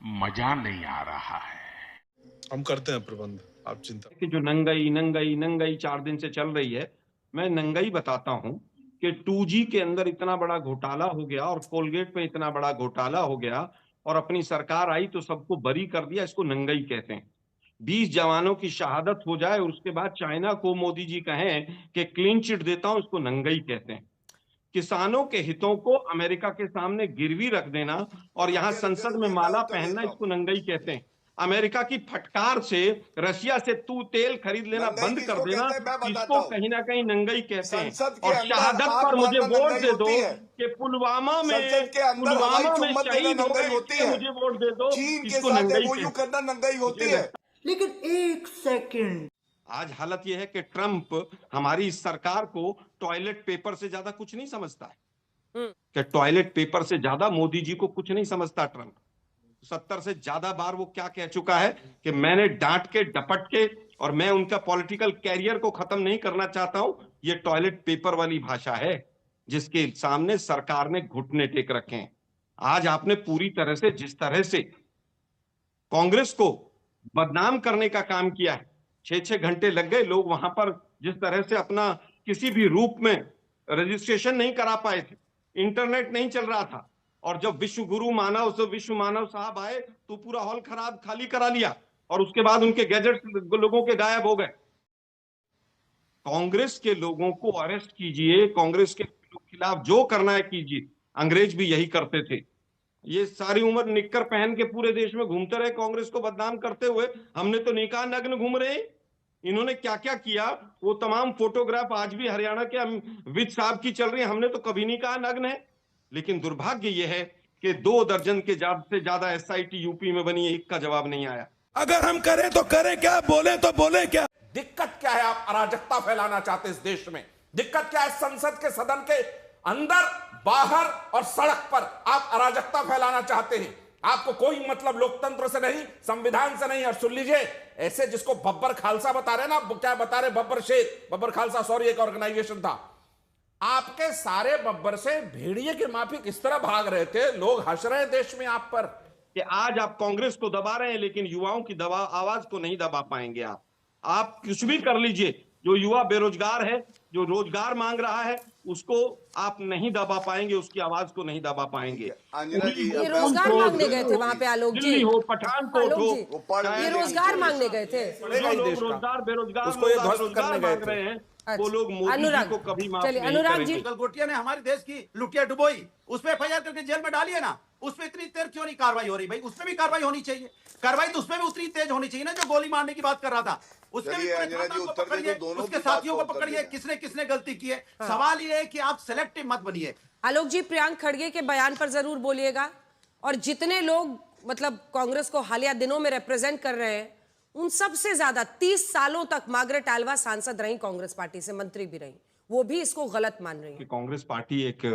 मजा नहीं आ रहा है। हम करते हैं प्रबंध, आप चिंता कि जो नंगई नंगई नंगई 4 दिन से चल रही है, मैं नंगई बताता हूं कि 2G के अंदर इतना बड़ा घोटाला हो गया और कोलगेट में इतना बड़ा घोटाला हो गया और अपनी सरकार आई तो सबको बरी कर दिया। इसको नंगई कहते हैं। 20 जवानों की शहादत हो जाए और उसके बाद चाइना को मोदी जी कहें कि क्लीन चिट देता हूं, इसको नंगई कहते हैं। किसानों के हितों को अमेरिका के सामने गिरवी रख देना और यहां संसद में माला पहनना, इसको नंगई कहते हैं। अमेरिका की फटकार से रशिया से तू तेल खरीद लेना बंद कर देना, इसको कहीं ना कहीं नंगई कहते हैं। और शहादत पर मुझे वोट दे दो कि पुलवामा में शहीद हो गए, इसलिए मुझे वोट दे दो, इसको नंगई करना नंगई होती है। लेकिन एक सेकंड, आज हालत यह है कि ट्रंप हमारी इस सरकार को टॉयलेट पेपर से ज्यादा कुछ नहीं समझता है। कि टॉयलेट पेपर से ज्यादा मोदी जी को कुछ नहीं समझता ट्रंप। 70 से ज्यादा बार वो क्या कह चुका है कि मैंने डांट के डपट के और मैं उनका पॉलिटिकल कैरियर को खत्म नहीं करना चाहता हूं। ये टॉयलेट पेपर वाली भाषा है जिसके सामने सरकार ने घुटने टेक रखे हैं। आज आपने पूरी तरह से जिस तरह से कांग्रेस को बदनाम करने का काम किया है, 6-6 घंटे लग गए। लोग वहां पर जिस तरह से अपना किसी भी रूप में रजिस्ट्रेशन नहीं करा पाए थे, इंटरनेट नहीं चल रहा था, और जब विश्व मानव साहब आए तो पूरा हॉल खाली करा लिया और उसके बाद उनके गैजेट्स लोगों के गायब हो गए। कांग्रेस के लोगों को अरेस्ट कीजिए, कांग्रेस के खिलाफ जो करना है कीजिए। अंग्रेज भी यही करते थे। ये सारी उम्र निक्कर पहन के पूरे देश में घूमते रहे कांग्रेस को बदनाम करते हुए। हमने तो निकाह नग्न घूम रहे हैं। इन्होंने क्या क्या किया वो तमाम फोटोग्राफ आज भी हरियाणा के विद साहब की चल रही है। हमने तो कभी नहीं कहा नग्न है। लेकिन दुर्भाग्य यह है कि 2 दर्जन के से ज्यादा SIT यूपी में बनी है, एक का जवाब नहीं आया। अगर हम करें तो करें क्या, बोले तो बोले क्या? दिक्कत क्या है? आप अराजकता फैलाना चाहते हैं इस देश में। दिक्कत क्या है? संसद के सदन के अंदर, बाहर और सड़क पर आप अराजकता फैलाना चाहते हैं। आपको कोई मतलब लोकतंत्र से नहीं, संविधान से नहीं। और सुन लीजिए, ऐसे जिसको बब्बर खालसा बता रहे ना, क्या बता रहे, बब्बर शेख, बब्बर खालसा सॉरी एक ऑर्गेनाइजेशन था। आपके सारे बब्बर से भेड़िए के माफिक इस तरह भाग रहे थे, लोग हंस रहे हैं देश में आप पर कि आज आप कांग्रेस को दबा रहे हैं लेकिन युवाओं की आवाज को नहीं दबा पाएंगे। आप कुछ भी कर लीजिए, जो युवा बेरोजगार है, जो रोजगार मांग रहा है, उसको आप नहीं दबा पाएंगे, उसकी आवाज को नहीं दबा पाएंगे। ये रोजगार मांगने गए थे वहां पे आलोक जी, दिल्ली हो, पठानकोट हो, ये रोजगार मांगने गए थे। जो लोग रोजगार बेरोजगार मांग रहे हैं वो लोग मोदी जी को कभी माफ नहीं करेंगे। गलगोटिया ने हमारे देश की लुटिया डुबोई, उसपे FIR करके जेल में डाली है ना, उसपे इतनी देर क्यों नहीं कार्रवाई हो रही? भाई उसपे भी कार्रवाई होनी चाहिए। कार्रवाई तो उसमें भी उतनी तेज होनी चाहिए ना, जो गोली मारने की बात कर रहा था। उसके भी पकड़िए, उसके साथियों को पकड़िए, किसने किसने गलती की है। सवाल ये है कि आप सेलेक्टिव मत बनिए। आलोक जी, प्रियंक खड़गे के बयान पर जरूर बोलिएगा। और जितने लोग मतलब कांग्रेस को हालिया दिनों में रिप्रेजेंट कर रहे हैं, उन सबसे ज्यादा 30 सालों तक मार्गरेट आल्वा सांसद रही कांग्रेस पार्टी से, मंत्री भी रही, वो भी इसको गलत मान रही है। कांग्रेस पार्टी एक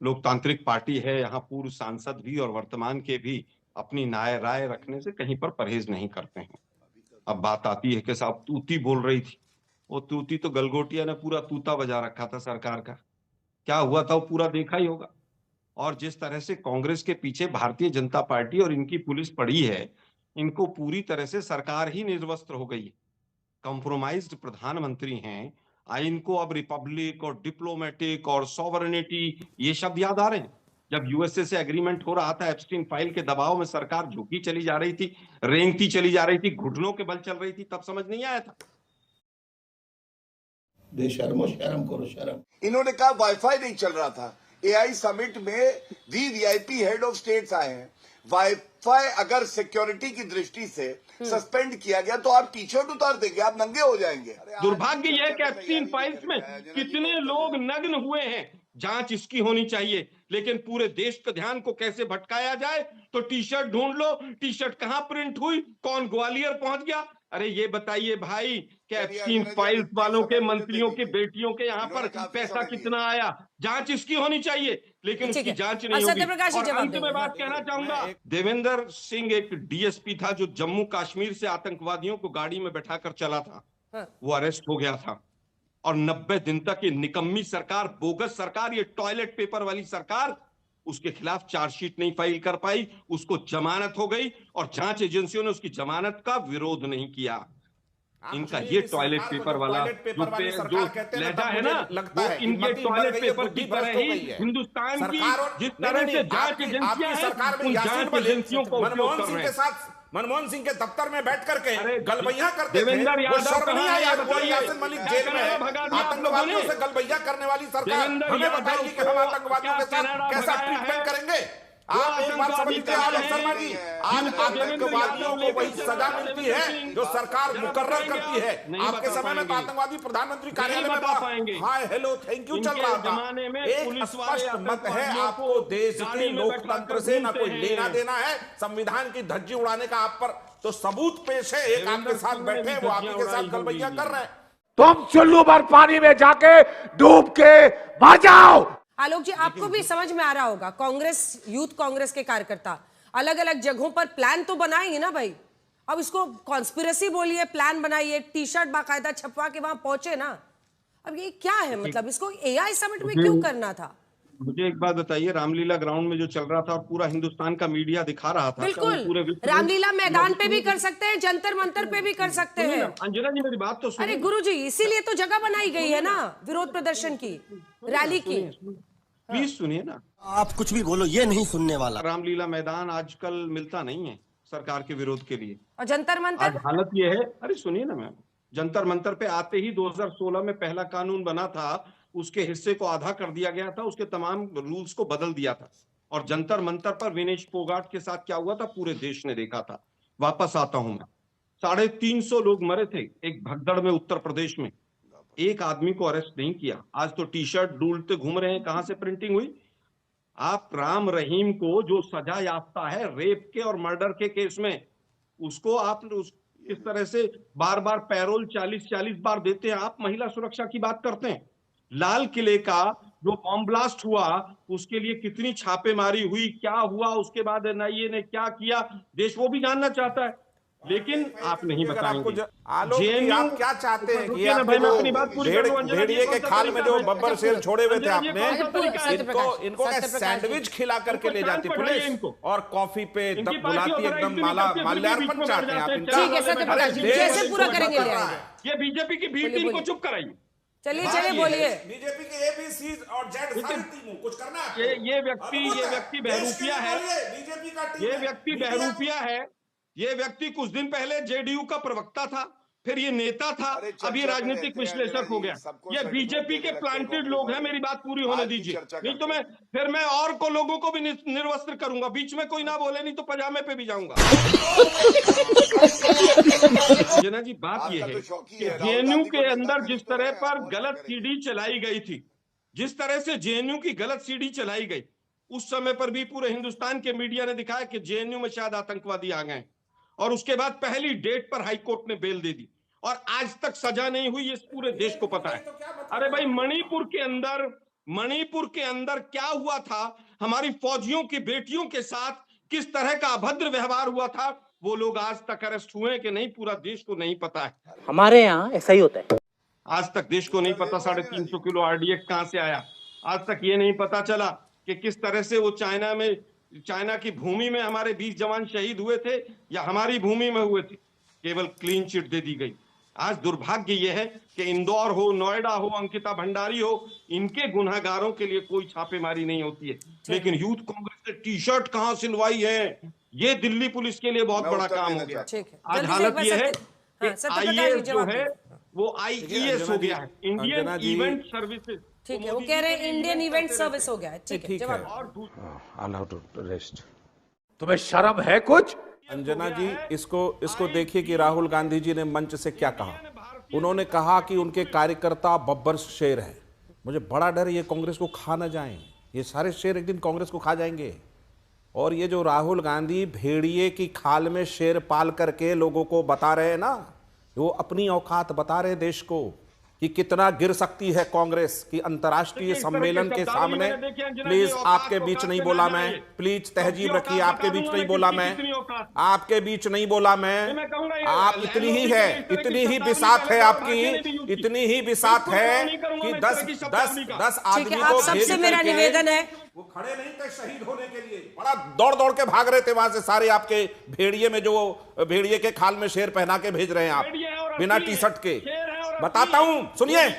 लोकतांत्रिक पार्टी है। यहाँ पूर्व सांसद भी और वर्तमान के भी अपनी राय रखने से कहीं पर परहेज नहीं करते हैं। अब बात आती है कि साहब तूती बोल रही थी, वो तूती तो गलगोटिया ने पूरा तूता बजा रखा था सरकार का। क्या हुआ था वो पूरा देखा ही होगा। और जिस तरह से कांग्रेस के पीछे भारतीय जनता पार्टी और इनकी पुलिस पड़ी है, इनको पूरी तरह से सरकार ही निर्वस्त्र हो गई है। कंप्रोमाइज्ड प्रधानमंत्री हैं। इनको अब रिपब्लिक और डिप्लोमेटिक और सॉवरेनिटी ये शब्द याद आ रहे हैं। जब USA से एग्रीमेंट हो रहा था, एप्स्टीन फाइल के दबाव में सरकार झुकी चली जा रही थी, रेंगती चली जा रही थी, घुटनों के बल चल रही थी, तब समझ नहीं आया था। बेशर्मो शर्म करो शर्म। इन्होंने कहा वाईफाई नहीं चल रहा था। AI समिट में VIP हेड ऑफ स्टेट्स आए हैं। वाईफाई अगर सिक्योरिटी की दृष्टि से सस्पेंड किया गया तो आप टी शर्ट उतार देंगे, आप नंगे हो जाएंगे। दुर्भाग्य यह है कि एप्स्टीन फाइल्स में कितने लोग नग्न हुए हैं। जांच इसकी होनी चाहिए, लेकिन पूरे देश के ध्यान को कैसे भटकाया जाए तो टी शर्ट ढूंढ लो, टी शर्ट कहां प्रिंट हुई, कौन ग्वालियर पहुंच गया। अरे ये बताइए भाई कि एप्स्टीन फाइल्स वालों के मंत्रियों की बेटियों के यहाँ पर पैसा कितना आया, जांच इसकी होनी चाहिए, लेकिन उसकी जांच नहीं होगी। और अंत में बात कहना चाहूंगा, देवेंद्र सिंह एक DSP था जो जम्मू कश्मीर से आतंकवादियों को गाड़ी में बैठाकर चला था, वो अरेस्ट हो गया था। और 90 दिन तक ये निकम्मी सरकार, बोगस सरकार, ये टॉयलेट पेपर वाली सरकार उसके खिलाफ चार्जशीट नहीं फाइल कर पाई, उसको जमानत हो गई और जांच एजेंसियों ने उसकी जमानत का विरोध नहीं किया। इनका ये टॉयलेट पेपर वाला जो लहजा है ना, वो इनके टॉयलेट पेपर की तरह ही हिंदुस्तान की जिस तरह से जांच एजेंसियां हैं, उन जांच एजेंसियों को उपयोग कर रहे हैं। मनमोहन सिंह के दफ्तर में बैठ करके गलबैया करते थे, देवेंद्र वो यादव शर्म नहीं आया? बताइए, यासिन मलिक जेल में है, आतंकवादियों से गलबैया करने वाली सरकार हमें बताएगी कि हम आतंकवादियों के साथ कैसा ट्रीटमेंट करेंगे। आप एक बात समझ लीजिए आलोक शर्मा जी, आज आतंकवादियों को वही सजा मिलती है जो सरकार मुकर्रर करती है। आपके समय में तो आतंकवादी प्रधानमंत्री कार्यालय में था, हाय हेलो थैंक यू चल रहा था। एक स्पष्ट मत है आपको, देश के लोकतंत्र से ना कोई लेना देना है, संविधान की धज्जी उड़ाने का आप पर तो सबूत पेश है। एक आपके साथ बैठे वो आप के साथ गलबैया कर रहे हैं। तुम चुल्लू भर पानी में जाके डूब के मर जाओ। आलोक जी, आपको भी समझ में आ रहा होगा, कांग्रेस, यूथ कांग्रेस के कार्यकर्ता अलग अलग जगहों पर प्लान तो बनाएंगे ना भाई। अब इसको कॉन्स्पिरेसी बोलिए, प्लान बनाइए, टी शर्ट बाकायदा छपवा के वहां पहुंचे ना। अब ये क्या है, मतलब इसको एआई समिट में क्यों करना था? मुझे एक बात बताइए, रामलीला ग्राउंड में जो चल रहा था और पूरा हिंदुस्तान का मीडिया दिखा रहा था, बिल्कुल रामलीला मैदान पे भी कर सकते हैं, जंतर मंतर पे भी कर सकते हैं। अंजना जी मेरी बात तो सुनिए। अरे गुरुजी, इसीलिए तो जगह बनाई गई है ना विरोध प्रदर्शन की, रैली की। प्लीज सुनिए ना, आप कुछ भी बोलो, ये नहीं सुनने वाला। रामलीला मैदान आजकल मिलता नहीं है सरकार के विरोध के लिए। और जंतर मंतर, आज हालत ये है, अरे सुनिए ना मैम, जंतर मंतर पे आते ही 2016 में पहला कानून बना था, उसके हिस्से को आधा कर दिया गया था, उसके तमाम रूल्स को बदल दिया था। और जंतर मंतर पर विनेश फोगाट के साथ क्या हुआ था पूरे देश ने देखा था। वापस आता हूं मैं, 350 लोग मरे थे एक भगदड़ में उत्तर प्रदेश में, एक आदमी को अरेस्ट नहीं किया। आज तो टी शर्ट डूलते घूम रहे हैं, कहां से प्रिंटिंग हुई? आप राम रहीम को जो सजा याफ्ता है रेप के और मर्डर के केस में, उसको आप इस तरह से बार बार पैरोल 40-40 बार देते हैं। आप महिला सुरक्षा की बात करते हैं। लाल किले का जो बॉम्ब ब्लास्ट हुआ, उसके लिए कितनी छापेमारी हुई, क्या हुआ, उसके बाद एनआईए ने क्या किया, देश वो भी जानना चाहता है, लेकिन आप नहीं बताएंगे। आलोक जी, आप क्या चाहते हैं कि भेड़िए के खाल में जो बब्बर शेर छोड़े हुए थे आपने, इनको सैंडविच खिला करके ले जाती पुलिस और कॉफी पे बुलाती, एकदम माल्यार्पण चाहते हैं आप इनका। ठीक है सत्यप्रकाश जी, जैसे पूरा करेंगे ले आएंगे। ये बीजेपी की भी टीम को चुप कराइए। चलिए बोलिए। बीजेपी के एबीसी और जेड सारी टीमों कुछ करना है। ये व्यक्ति बहरूपिया है, बीजेपी का ये व्यक्ति बहरूपिया है। ये व्यक्ति कुछ दिन पहले जेडीयू का प्रवक्ता था, फिर ये नेता था, अभी राजनीतिक विश्लेषक हो गया। ये बीजेपी के प्लांटेड लोग हैं। मेरी बात पूरी होने दीजिए, नहीं तो मैं और को लोगों को भी निर्वस्त्र करूंगा। बीच में कोई ना बोले, नहीं तो पजामे पे भी जाऊंगा। जना जी, बात ये है कि जेएनयू के अंदर जिस तरह पर गलत सीडी चलाई गई थी, जिस तरह से जेएनयू की गलत सीडी चलाई गई, उस समय पर भी पूरे हिंदुस्तान के मीडिया ने दिखाया कि जेएनयू में शायद आतंकवादी आ गए, और उसके बाद पहली डेट पर हाईकोर्ट ने बेल दे दी और आज तक सजा नहीं हुई। ये पूरे देश को पता है। अरे भाई, मणिपुर के अंदर क्या हुआ था, हमारी फौजियों की बेटियों के साथ किस तरह का अभद्र व्यवहार हुआ था, वो लोग आज तक अरेस्ट हुए कि नहीं, पूरा देश को नहीं पता है। हमारे यहाँ ऐसा ही होता है। आज तक देश को नहीं पता 350 किलो आरडीएक्स कहां से आया। आज तक ये नहीं पता चला कि किस तरह से वो चाइना की भूमि में हमारे 20 जवान शहीद हुए थे या हमारी भूमि में हुए थे। केवल क्लीन चिट दे दी गई। आज दुर्भाग्य यह है कि इंदौर हो, नोएडा हो, अंकिता भंडारी हो, इनके गुनहगारों के लिए कोई छापेमारी नहीं होती है। लेकिन यूथ कांग्रेस ने टी शर्ट कहां सिलवाई है, ये दिल्ली पुलिस के लिए बहुत बड़ा काम हो गया। आज हालत यह है कि आईएएस जो है वो आईईएस हो गया है, इंडियन इवेंट सर्विसेज। ठीक है, वो कह रहे हैं इंडियन इवेंट सर्विस हो गया है। ठीक है, जवाब। तुम्हें शर्म है कुछ? अंजना जी, इसको देखिए कि राहुल गांधी जी ने मंच से क्या कहा। उन्होंने कहा कि उनके कार्यकर्ता बब्बर शेर हैं। मुझे बड़ा डर ये कांग्रेस को खा ना जाएं, ये सारे शेर एक दिन कांग्रेस को खा जाएंगे। और ये जो राहुल गांधी भेड़िए की खाल में शेर पाल करके लोगों को बता रहे हैं ना, वो अपनी औकात बता रहे देश को। कि कितना गिर सकती है कांग्रेस की अंतर्राष्ट्रीय सम्मेलन के सामने। प्लीज आपके बीच नहीं बोला मैं, प्लीज तहजीब रखिए, आपके बीच नहीं बोला मैं, आपके बीच नहीं बोला मैं। आप इतनी ही है, इतनी ही बिसात है आपकी, इतनी ही बिसात है कि 10 आदमी को सबसे मेरा निवेदन है, वो खड़े नहीं थे शहीद होने के लिए, बड़ा दौड़ दौड़ के भाग रहे थे वहां से सारे आपके भेड़िए में, जो भेड़िए के खाल में शेर पहना के भेज रहे हैं आप बिना टी शर्ट के। बताता हूं, सुनिए,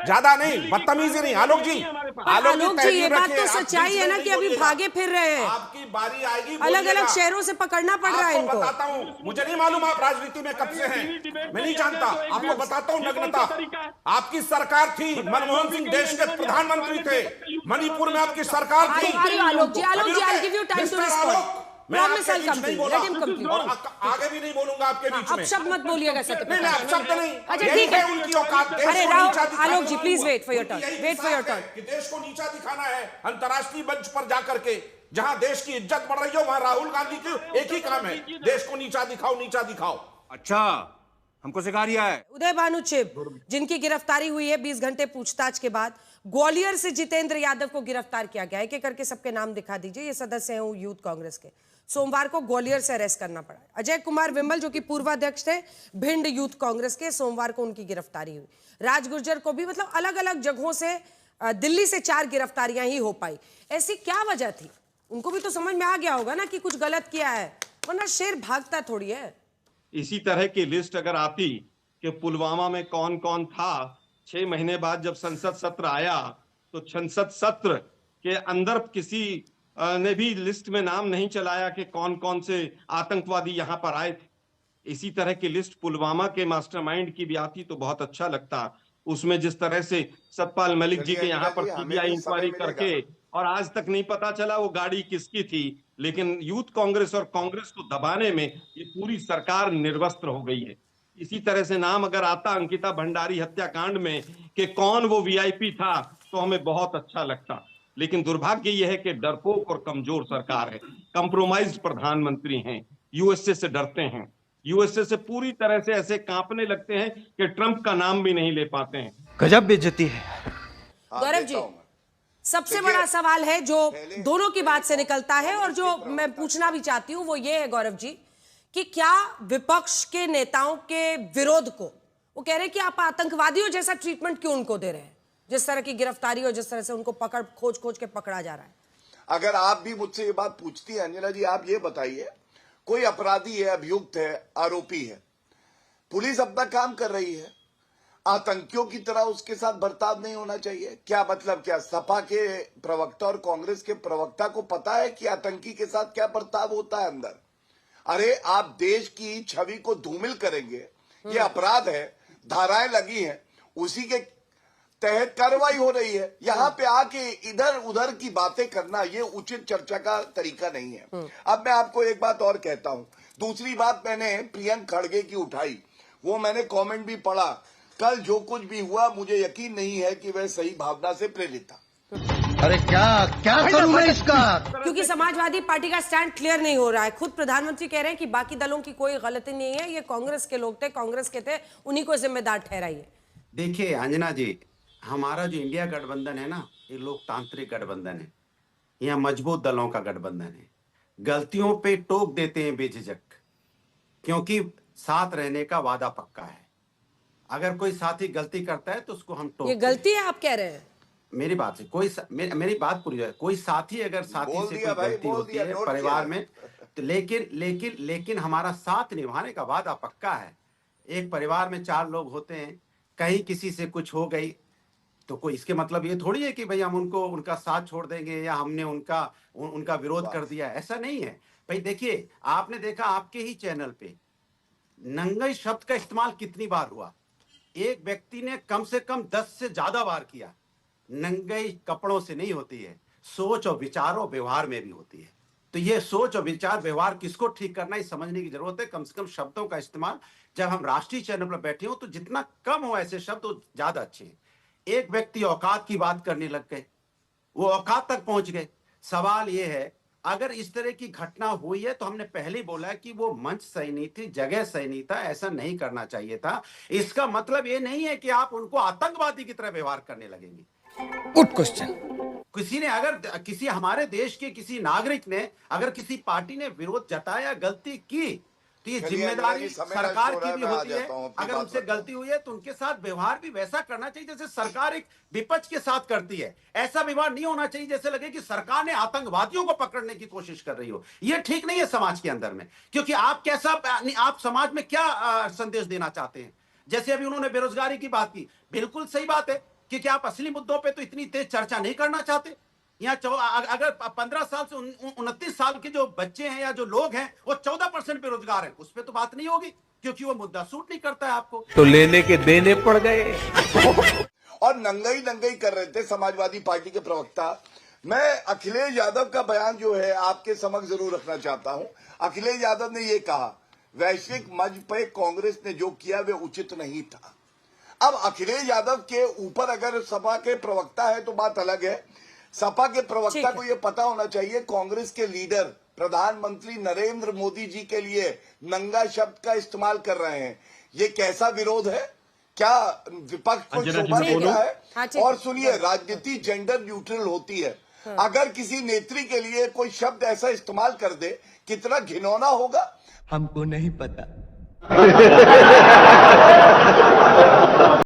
ज्यादा नहीं, बदतमीजी नहीं। आलोक जी, आलोक जी, ये बात तो सच्चाई है ना कि अभी भागे फिर रहे हैं, आपकी बारी आएगी, अलग अलग शहरों से पकड़ना पड़ रहा है इनको। बताता हूं, मुझे नहीं मालूम आप राजनीति में कब से हैं, मैं नहीं जानता, आपको बताता हूं नग्नता। आपकी सरकार थी, मनमोहन सिंह देश के प्रधानमंत्री थे, मणिपुर में आपकी सरकार थी। आलोक जी, I'll give you time to respond. Promise I'll come to you. Let him complete. आगे भी नहीं बोलूंगा आपके बीच में। अब शब्द मत बोलिएगा सत्य। नहीं, अब शब्द नहीं। अच्छा ठीक है, उनकी औकात। अरे Rahul, Alok ji please wait for your turn, wait for your turn. कि देश को नीचा दिखाना है अंतर्राष्ट्रीय मंच पर जाकर के, जहां देश की इज्जत बढ़ रही हो, वहां राहुल गांधी की एक ही काम है, देश को नीचा दिखाओ, नीचा दिखाओ। अच्छा, हमको सिखा रिया है। उदय भानु चिब, जिनकी गिरफ्तारी हुई है 20 घंटे पूछताछ के बाद, ग्वालियर से जितेंद्र यादव को गिरफ्तार किया गया है। एक करके सबके नाम दिखा दीजिए, ये सदस्य हैं यूथ कांग्रेस के। सोमवार को ग्वालियर से अरेस्ट करना पड़ा। अजय कुमार विमल, जो कि पूर्वाध्यक्ष थे भिंड यूथ कांग्रेस के, सोमवार को उनकी गिरफ्तारी हुई। राज गुर्जर को भी, मतलब अलग अलग जगहों से, दिल्ली से 4 गिरफ्तारियां ही हो पाई। ऐसी क्या वजह थी? उनको भी तो समझ में आ गया होगा ना कि कुछ गलत किया है, वरना शेर भागता थोड़ी है। इसी तरह की लिस्ट अगर आती कि पुलवामा में कौन कौन था, 6 महीने बाद जब संसद सत्र आया तो संसद सत्र के अंदर किसी ने भी लिस्ट में नाम नहीं चलाया कि कौन कौन से आतंकवादी यहां पर आए थे। इसी तरह की लिस्ट पुलवामा के मास्टरमाइंड की भी आती तो बहुत अच्छा लगता। उसमें जिस तरह से सतपाल मलिक जी के यहाँ पर सीबीआई इंक्वायरी करके और आज तक नहीं पता चला वो गाड़ी किसकी थी, लेकिन यूथ कांग्रेस और कांग्रेस को दबाने में ये पूरी सरकार निर्वस्त्र हो गई है। इसी तरह से नाम अगर आता अंकिता भंडारी हत्याकांड में कि कौन वो वीआईपी था, तो हमें बहुत अच्छा लगता। लेकिन दुर्भाग्य यह है कि डरपोक और कमजोर सरकार है, कंप्रोमाइज्ड प्रधानमंत्री हैं, यूएसए से डरते हैं, यूएसए से पूरी तरह से ऐसे कांपने लगते हैं कि ट्रंप का नाम भी नहीं ले पाते हैं। गजब बेइज्जती है। गौरव जी, सबसे बड़ा सवाल है जो दोनों की बात से निकलता है और जो मैं पूछना भी चाहती हूं, वो ये है गौरव जी, कि क्या विपक्ष के नेताओं के विरोध को, वो कह रहे हैं कि आप आतंकवादियों जैसा ट्रीटमेंट क्यों उनको दे रहे हैं, जिस तरह की गिरफ्तारी और जिस तरह से उनको खोज खोज के पकड़ा जा रहा है। अगर आप भी मुझसे ये बात पूछती हैं अंजना जी, आप ये बताइए, कोई अपराधी है, अभियुक्त है, आरोपी है, पुलिस अपना काम कर रही है, आतंकियों की तरह उसके साथ बर्ताव नहीं होना चाहिए? क्या मतलब, क्या सपा के प्रवक्ता और कांग्रेस के प्रवक्ता को पता है कि आतंकी के साथ क्या बर्ताव होता है अंदर? अरे आप देश की छवि को धूमिल करेंगे, ये अपराध है, धाराएं लगी हैं, उसी के तहत कार्रवाई हो रही है। यहाँ पे आके इधर उधर की बातें करना ये उचित चर्चा का तरीका नहीं है। अब मैं आपको एक बात और कहता हूँ। दूसरी बात मैंने प्रियंक खड़गे की उठाई, वो मैंने कमेंट भी पढ़ा। कल जो कुछ भी हुआ, मुझे यकीन नहीं है कि वह सही भावना से प्रेरित था। अरे क्या करूं मैं इसका? क्योंकि समाजवादी पार्टी का स्टैंड क्लियर नहीं हो रहा है। खुद प्रधानमंत्री कह रहे हैं कि बाकी दलों की कोई गलती नहीं है, ये कांग्रेस के लोग थे, कांग्रेस के थे, उन्हीं को जिम्मेदार ठहराइए। देखिए अंजना जी, हमारा जो इंडिया गठबंधन है ना, ये लोकतांत्रिक गठबंधन है, यहाँ मजबूत दलों का गठबंधन है। गलतियों पे टोक देते हैं बेझिझक, क्योंकि साथ रहने का वादा पक्का है। अगर कोई साथी गलती करता है तो उसको हम टोक। ये गलती है आप कह रहे हैं? मेरी बात से मेरी बात पूरी है। कोई साथी अगर साथी से कोई गलती होती है परिवार में, तो लेकिन हमारा साथ निभाने का वादा पक्का है। एक परिवार में 4 लोग होते हैं, कहीं किसी से कुछ हो गई तो कोई इसके मतलब ये थोड़ी है कि भाई हम उनका साथ छोड़ देंगे या हमने उनका विरोध कर दिया, ऐसा नहीं है भाई। देखिए, आपने देखा आपके ही चैनल पे नंगई शब्द का इस्तेमाल कितनी बार हुआ। एक व्यक्ति ने कम से कम 10 से ज्यादा बार किया। नंगई कपड़ों से नहीं होती है, सोच और विचारों व्यवहार में भी होती है। तो ये सोच और विचार व्यवहार किसको ठीक करना है समझने की जरूरत है। कम से कम शब्दों का इस्तेमाल, जब हम राष्ट्रीय चैनल पर बैठे हो तो जितना कम हो ऐसे शब्द तो ज्यादा अच्छे हैं। एक व्यक्ति औकात की बात करने लग गए, वो औकात तक पहुंच गए। सवाल ये है, अगर इस तरह की घटना हुई है तो हमने पहले ही बोला है कि वो मंच सही नहीं थी, जगह सही नहीं था, ऐसा नहीं करना चाहिए था। इसका मतलब ये नहीं है कि आप उनको आतंकवादी की तरह व्यवहार करने लगेंगे। Good question. किसी ने अगर किसी हमारे देश के किसी नागरिक ने अगर किसी पार्टी ने विरोध जताया, गलती की, तो ये जिम्मेदारी सरकार की भी होती है। अगर उनसे गलती हुई है तो उनके साथ व्यवहार भी वैसा करना चाहिए जैसे सरकार एक विपक्ष के साथ करती है। ऐसा व्यवहार नहीं होना चाहिए जैसे लगे कि सरकार ने आतंकवादियों को पकड़ने की कोशिश कर रही हो। ये ठीक नहीं है समाज के अंदर में, क्योंकि आप समाज में क्या संदेश देना चाहते हैं। जैसे अभी उन्होंने बेरोजगारी की बात की, बिल्कुल सही बात है कि क्या आप असली मुद्दों पे तो इतनी तेज चर्चा नहीं करना चाहते। यहाँ अगर 15 साल से 29 साल के जो बच्चे हैं या जो लोग हैं वो 14% बेरोजगार हैं, उस पर तो बात नहीं होगी क्योंकि वो मुद्दा सूट नहीं करता है आपको। तो लेने के देने पड़ गए और नंगाई नंगाई कर रहे थे समाजवादी पार्टी के प्रवक्ता। मैं अखिलेश यादव का बयान जो है आपके समक्ष जरूर रखना चाहता हूं। अखिलेश यादव ने यह कहा, वैश्विक मंच पर कांग्रेस ने जो किया वे उचित नहीं था। अब अखिलेश यादव के ऊपर अगर सपा के प्रवक्ता है तो बात अलग है। सपा के प्रवक्ता को यह पता होना चाहिए कांग्रेस के लीडर प्रधानमंत्री नरेंद्र मोदी जी के लिए नंगा शब्द का इस्तेमाल कर रहे हैं। ये कैसा विरोध है? क्या विपक्ष को शोभा देता है? और सुनिए, राजनीति जेंडर न्यूट्रल होती है। अगर किसी नेत्री के लिए कोई शब्द ऐसा इस्तेमाल कर दे, कितना घिनौना होगा। हमको नहीं पता।